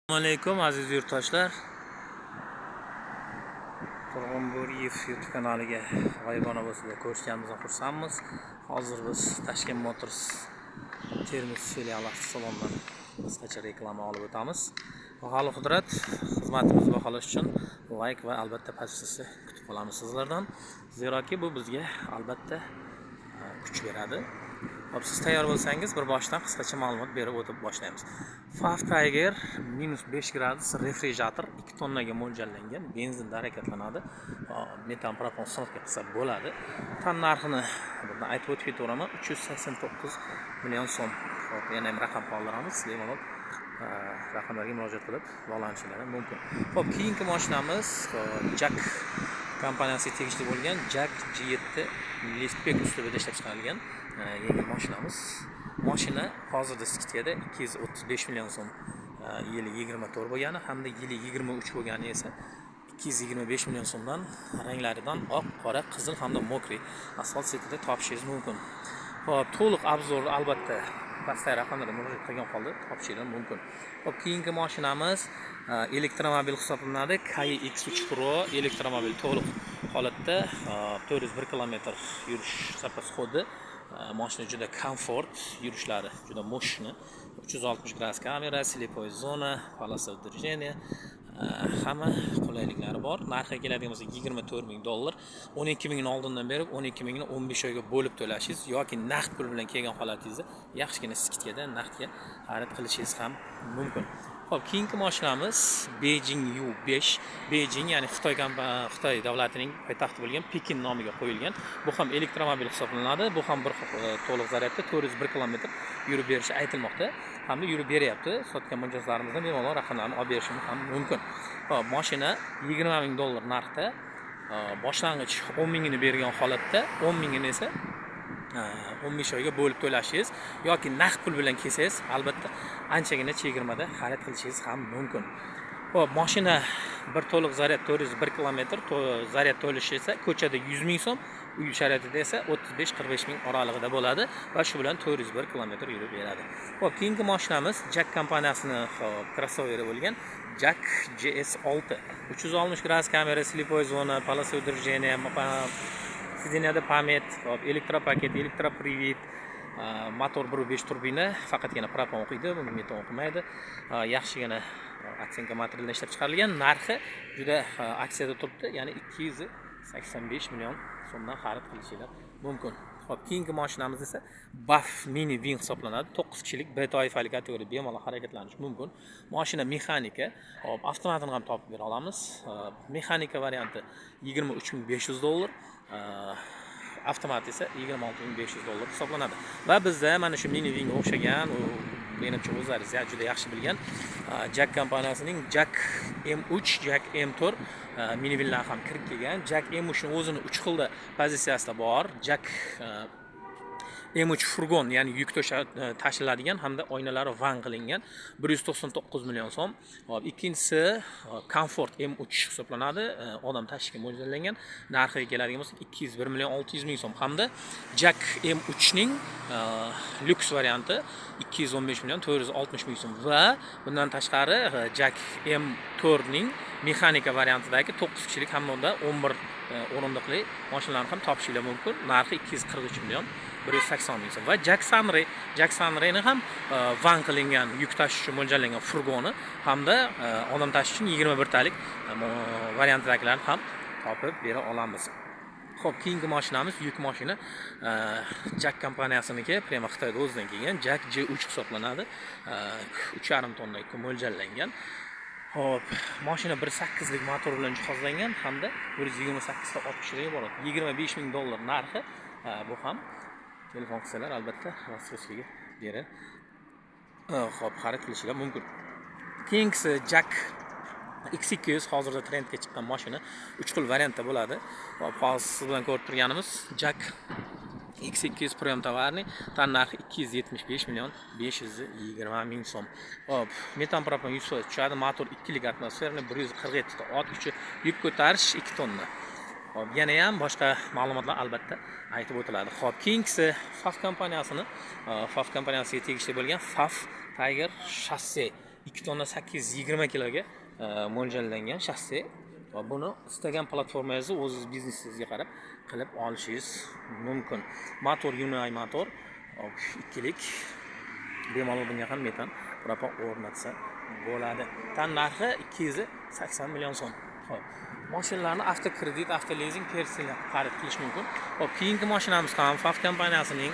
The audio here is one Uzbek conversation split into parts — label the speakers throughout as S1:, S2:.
S1: Assalomu alaykum aziz yurtdoshlar. Turg'unburiyev YouTube kanaliga g'oyibona bo'lsa ko'rishganimizdan xursandmiz. Hozir biz Tashkent Motors Termiz filiali salonidan qisqacha reklama olib o'tamiz. Baholi qudrat xizmatimizni baholash uchun like va albatta podpiska kutib qolamiz sizlardan. Zeroki bu bizga albatta kuch beradi. Siz tayyor bo'lsangiz bir boshdan qisqacha ma'lumot berib o'tib boshlaymiz. Faf Tiger -5 gradus refrigerator 2 tonnaga mo'ljallangan benzinda harakatlanadi. Metan propan sinovga qilsa bo'ladi. Tan narxini bundan aytib o'tib ketaveraman. 389 million so'm. Xo'p, yana ham raqam qoldiramiz. Bemalol raqamlarga murojaat qilib bog'lanishlari mumkin. Xo'p, keyingi mashinamiz Jack kompaniyasiga tegishli bo'lgan Jack G7 liftback uslubida ishlab chiqarilgan yengil mashinamiz. Mashina hozirda skidkada 235 million so'm yili 24 bo'lgani hamda yili 23 bo'lgani esa 225 million so'mdan ranglaridan oq, qora, qizil hamda mokriy asfalt setida topishingiz mumkin. Xo'p, to'liq obzor albatta pastdagi raqamlarga murojaat qilgan holda topishingiz mumkin. Xo'p, keyingi mashinamiz elektromobil hisoblanadi. Kia X3 Pro elektromobil to'liq holatda 401 km yurish zapas xodi. Mashina juda komfort, yurishlari juda mo'shni. 360 gradus kamera, slipoy zona, полоса движения, hamma qulayliklari bor. Narxiga keladigan bo'lsa $24,000. 12 mingni oldindan berib, 12 mingni 15 oyga bo'lib to'lashingiz yoki naqd pul bilan kelgan holatingizda yaxshigina skidkada naqdga xarid qilishingiz ham mumkin. Xo'p, keyingi mashinamiz Beijing U5. Beijing ya'ni Xitoy davlatining poytaxti bo'lgan Pekin nomiga qo'yilgan. Bu ham elektromobil hisoblanadi. Bu ham bir to'liq zaryadda 401 km yurib berishi aytilmoqda. Hamda yurib beryapti. Sotgan mijozlarimizdan bemalol raqamlarni olib berishimiz ham mumkin. Xo'p, mashina $20,000 narxda. Boshlang'ich 10 mingini bergan holatda 10 mingini esa 15 oyga bo'lib to'lashingiz yoki naqd pul bilan kelsangiz albatta anchagina chegirmada xarid qilishingiz ham mumkin. Xo'p, mashina bir to'liq zaryad 401 km, zaryad to'lishi esa ko'chada 100 ming so'm, uy sharoitida esa 35-45 ming oralig'ida bo'ladi va shu bilan 401 km yurib beradi. Xo'p, keyingi mashinamiz Jack kompaniyasining krossoveri bo'lgan Jack GS6. 360 gradus kamera, slipoy zona, полоса движения, Sidiniyada pamet, elektropaket, elektropривод, motor 1.5 turbina, faqatgina propan o'qiydi, buni metan o'qimaydi. Yaxshigina aksinka materialdan ishlab chiqarilgan. Narxi juda aksiyada turibdi, ya'ni 285 million so'mdan xarid qilishingiz mumkin. Xo'p, keyingi mashinamiz esa Buff Mini Wing hisoblanadi. 9 kishilik B toifali kategoriya bemalol harakatlanish mumkin. Mashina mexanika, hop, avtomatini ham topib bera olamiz. Mexanika varianti $23,500. Avtomat esa $26,500 hisoblanadi. Va bizda mana shu Mini Wing o'xshagan, menimcha o'zlaringiz juda yaxshi bilgan Jack kompaniyasining Jack M3, Jack M4 Mini Winglar ham kirib kelgan. Jack M3 ning o'zini 3 xilda pozitsiyasida bor. Jack M3 furgon, ya'ni yuk tashiladigan hamda oynalari van qilingan 199 million so'm. Hop, ikkinchisi Comfort M3 hisoblanadi, odam tashishga mo'ljallangan. Narxiga keladigan bo'lsa 201 million 600 ming so'm hamda Jack M3 ning lyuks varianti 215 million 460 ming so'm va bundan tashqari Jack M4 ning mexanika variantidagi 9 kishilik hamda 11 o'rindiqli mashinalarni ham topishingiz mumkin. Narxi 243 million 180 ming so'm va Jack Sunray'ni ham van qilingan yuk tashish uchun mo'ljallangan furgoni hamda odam tashish uchun 21 talik variantdagilarni ham topib bera olamiz. Xo'p, keyingi mashinamiz yuk mashina Jack kompaniyasininki, prema Xitoyda o'zidan kelgan Jack G3 hisoblanadi. 3,5 tonnaga mo'ljallangan. Hop, mashina 1.8 lik motor bilan jihozlangan hamda 128 ta ot kuchiga iborat. $25,000 narxi. Bu ham telefon qilsalar albatta rastroskaga berib hop xarid qilishingiz mumkin. Keyingisi Jack X200 hozirda trendga chiqqan mashina 3 xil variantda bo'ladi. Hop, hozir siz bilan ko'rib turganimiz Jack X200 Premium tovarni tan narxi 275 million 520 ming so'm. Hop, metan propan 100% tushadi, motor 2 lik atmosferni 147 ta ot kuchi, yuk ko'tarish 2 tonna. Hop, yana ham boshqa ma'lumotlar albatta aytib o'tiladi. Hop, keyingisi Faf kompaniyasiga tegishli bo'lgan Faf Tiger Chassis 2 tonna 820 kiloga mo'ljallangan shassi va buni istagan platformangizni o'zingiz biznesingizga qarab qilib olishingiz mumkin. Motor Yunai motor, ikkilik bemalol bunga ham metan propan o'rnatsa bo'ladi. Tan narxi 280 million so'm. Xo'p, mashinalarni avtokredit, avtolizing versiyalar xarid qilish mumkin. Xo'p, keyingi mashinamiz ham FAF kompaniyasining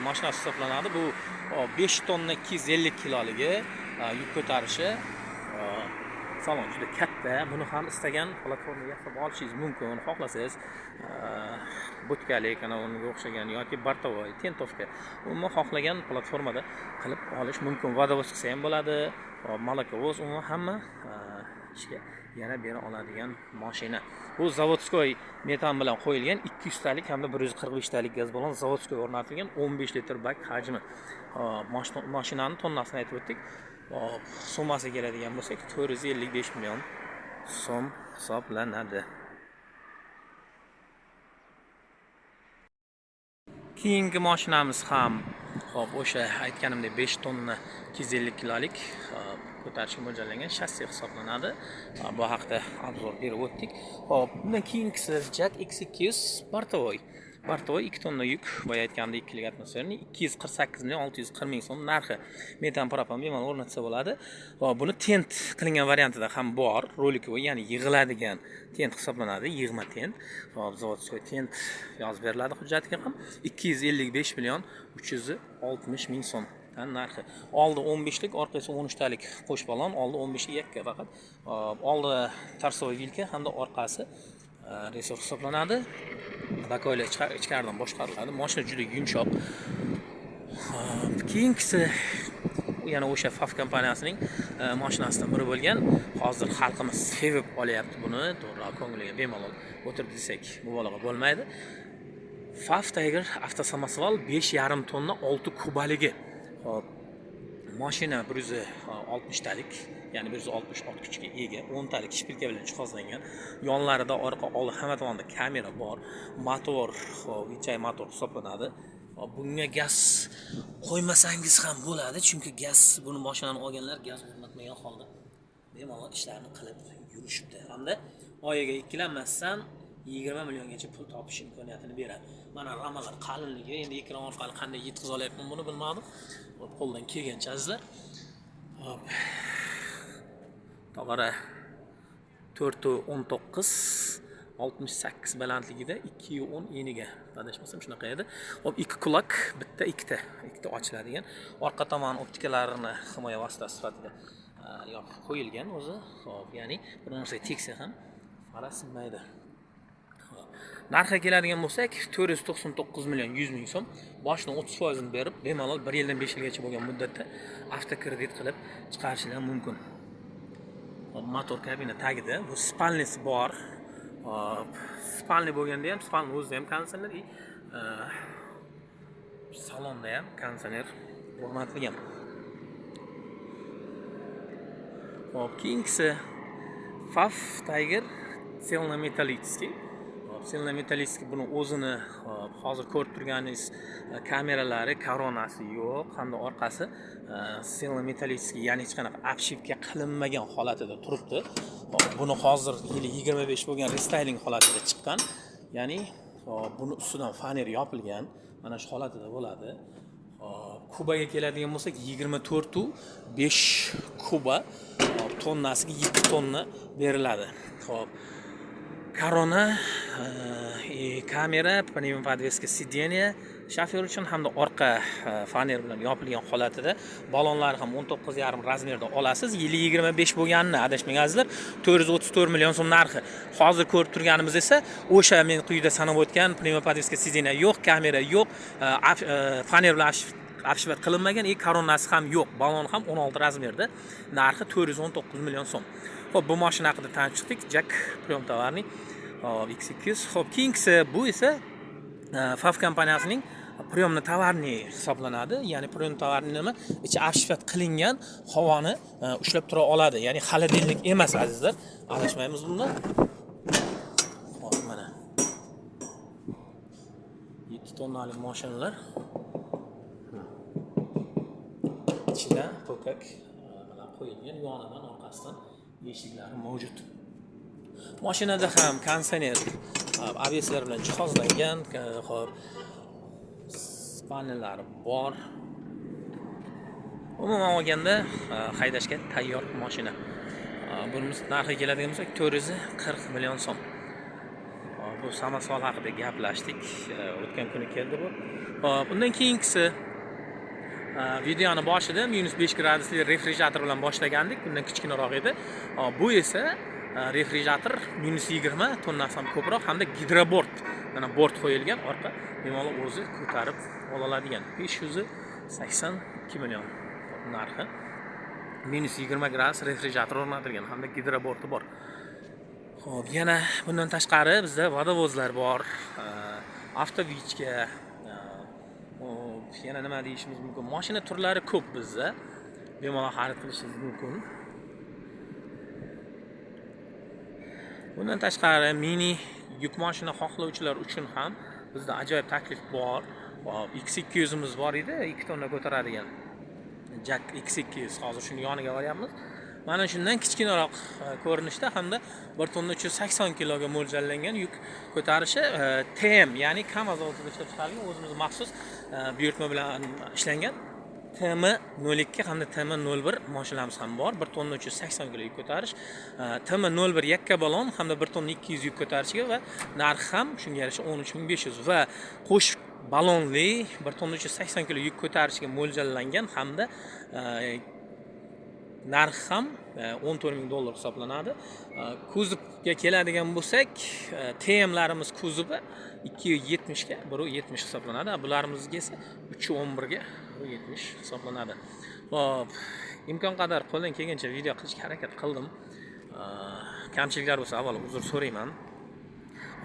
S1: mashinasi hisoblanadi. Bu 5 tonna 250 kiloligi yuk ko'tarishi. Salon juda katta. Buni ham istagan platformaga qilib olishingiz mumkin. Xohlasangiz butkalik, ana unga o'xshagan yoki bartovoy, tentovka, umuman xohlagan platformada qilib olish mumkin. Vodovoz qilsa ham bo'ladi, malakovoz, umuman hamma ishga yana bera oladigan mashina. Bu zavodskoy metan bilan qo'yilgan 200 talik hamda 145 talik gaz balon zavodskoy o'rnatilgan 15 litr bak hajmi. Mashinani tonnasini aytib o'tdik. Summasi keladigan bo'lsak 455 million so'm hisoblanadi. Keyingi mashinamiz ham hop o'sha aytganimdek 5 tonna 250 kilolik ko'tarishga mo'ljallangan shassi hisoblanadi. Bu haqda obzor berib o'tdik. Hop, bundan keyingisi Jack X200 Bartovoy. Bartovoy 2 tonna yuk, boya aytganimdek 2 lik atmosferni 248 million 640 ming so'm narxi. Metan propan bemalol o'rnatsa bo'ladi. Va buni tent qilingan variantida ham bor. Rolikovoy, ya'ni yig'iladigan tent hisoblanadi, yig'ma tent. Hop, zavodskoy tent yozib beriladi hujjatiga ham 255 million 360 ming so'm narxi. Oldi 15 lik, orqasi 13 talik qo'sh balon, oldi 15 lik yakka faqat. Oldi tarsovoy vilka hamda orqasi resurs hisoblanadi. Bakoylar ichkaridan boshqariladi. Mashina juda yumshoq. Keyingisi yana o'sha FAF kompaniyasining mashinasidan biri bo'lgan. Hozir xalqimiz sevib olyapti buni. To'g'ri, ko'ngliga bemalol o'tirib desak, mubolag'a bo'lmaydi. FAF Tiger avtosamosval 5,5 tonna 6 kubaligi. Hop, mashina 160 talik, ya'ni 160 ot kuchga ega, 10 talik shpilka bilan jihozlangan. Yonlarida orqa, oldi hamma tomonda kamera bor. Motor, vichay motor hisoblanadi. Bunga gaz qo'ymasangiz ham bo'ladi, chunki gaz buni mashinani olganlar gaz o'rnatmagan holda bemalol ishlarni qilib yurishibdi. Hamda oyiga ikkilanmasdan 20 milliongacha pul topish imkoniyatini beradi. Mana ramalar qalinligi, endi ekran orqali qanday yetkiza olyapman buni bilmadim. Qo'ldan kelgancha azizlar. Hop. Tog'ara 419 68 balandligida 210 eniga adashmasam shunaqa edi. Hop, ikki quloq, bitta ikkita ochiladigan. Orqa tomon optikalarini himoya vositasi sifatida yopib qo'yilgan o'zi. Hop, ya'ni bir narsa tegsa ham fara sinmaydi. Narxga keladigan bo'lsak 499 million 100 ming so'm. Boshdan 30% ni berib, bemalol 1 yildan 5 yilgacha bo'lgan muddatda avtokredit qilib chiqarishingiz mumkin. Motor kabina tagida bu spalnisi bor. Spalni bo'lganda ham, spalni o'zida ham konditsioner, salonda ham konditsioner o'rnatilgan. Hop, keyingisi FAF Tiger Selna Metallitsky. Selna Metallitsky buni o'zini hozir ko'rib turganingiz kameralari, koronasi yo'q, hamda orqasi Selna Metallitsky, ya'ni hech qanaqa obshivka qilinmagan holatida turibdi. Buni hozir 25 bo'lgan restyling holatida chiqqan. Ya'ni buni ustidan faner yopilgan. Mana shu holatida bo'ladi. Kubaga keladigan bo'lsak 24,5 kuba, tonnasiga 2 tonna beriladi. Xo'p. Korona, kamera, pnevmo podveska sideniya, shofyor uchun hamda orqa faner bilan yopilgan holatida. Balonlar ham 19,5 razmerda olasiz. 25 bo'lganini adashmang azizlar. 434 million so'm narxi. Hozir ko'rib turganimiz esa o'sha men quyida sanab o'tgan pnevmo podveska sideniya yo'q, kamera yo'q, faner bilan afishvat qilinmagan, koronasi ham yo'q, balon ham 16 razmerda. Narxi 419 million so'm. Xo'p, bu mashina haqida tanib chiqdik. Jack Priyom tovarning X200. Xo'p, keyingisi bu esa FAF kompaniyasining Priyomni tovarni hisoblanadi. Ya'ni Priyom tovarni nima? Ichi afishvat qilingan havoni ushlab tura oladi. Ya'ni xolodilnik emas azizlar. Adashmaymiz bunda. Xo'p, mana 7 tonnalik mashinalar. Ichida po'kak qo'yilgan, yonidan orqasidan eshiklari mavjud. Mashinada ham konditsioner ABSlar bilan jihozlangan, xo'p, panellari bor. Umuman olganda haydashga tayyor mashina. Bunimiz narxi keladigan bo'lsa 440 million so'm. Bu samasol haqida gaplashdik. O'tgan kuni keldi bu. Bundan keyingisi videoni boshida -5 gradusli refrigerator bilan boshlagandik. Bundan kichkinaroq edi. Bu esa refrigerator -20 tonnasidan ko'proq hamda gidrobord. Mana bort qo'yilgan, orqa bemalol o'zi ko'tarib oladigan 582 million narxi. -20 gradus refrigerator o'rnatilgan hamda gidrobordi bor. Xo'p, yana bundan tashqari bizda vodovozlar bor. Avtovichka, yana nima deyishimiz mumkin? Mashina turlari ko'p bizda. Bemalol xarid qilishingiz mumkin. Bundan tashqari mini yuk mashina xohlovchilar uchun ham bizda ajoyib taklif bor. X200 imiz bor edi, 2 tonna ko'taradigan. Jack X200 hozir shuni yoniga olyapmiz. Mana shundan kichkinaroq ko'rinishda hamda 1 tonna 380 kiloga mo'ljallangan yuk ko'tarishi TM, ya'ni KAMAZ zavodida ishlab chiqarilgan o'zimiz maxsus buyurtma bilan ishlangan TM02 hamda TM01 mashinamiz ham bor. 1 tonna 380 kilo yuk ko'tarish, TM01 yakka balon hamda 1 tonna 200 yuk ko'tarishiga va narxi ham shunga yarasha 13500 va qo'shib balonli 1 tonna 380 kilo yuk ko'tarishga mo'ljallangan hamda narxi ham $14,000 hisoblanadi. Kuzovga keladigan bo'lsak, TMlarimiz kuzovi 270 ga 170 hisoblanadi. Bularimizga esa 311 ga 170 hisoblanadi. Xo'p, imkon qadar qo'ldan kelgancha video qilishga harakat qildim. Kamchiliklar bo'lsa avvalo uzr so'rayman.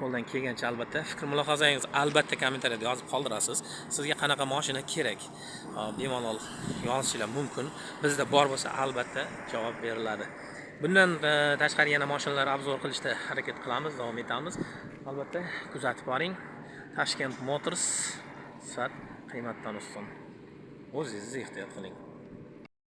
S1: Qo'ldan kelgancha albatta fikr mulohazangiz albatta kommentariyada yozib qoldirasiz. Sizga qanaqa mashina kerak? Bemalol yozishinglar mumkin. Bizda bor bo'lsa albatta javob beriladi. Bundan tashqari yana mashinalar obzor qilishda harakat qilamiz, davom etamiz. Albatta kuzatib boring. Tashkent Motors sifat qiymatdan ustun. O'zingiz ehtiyot qiling.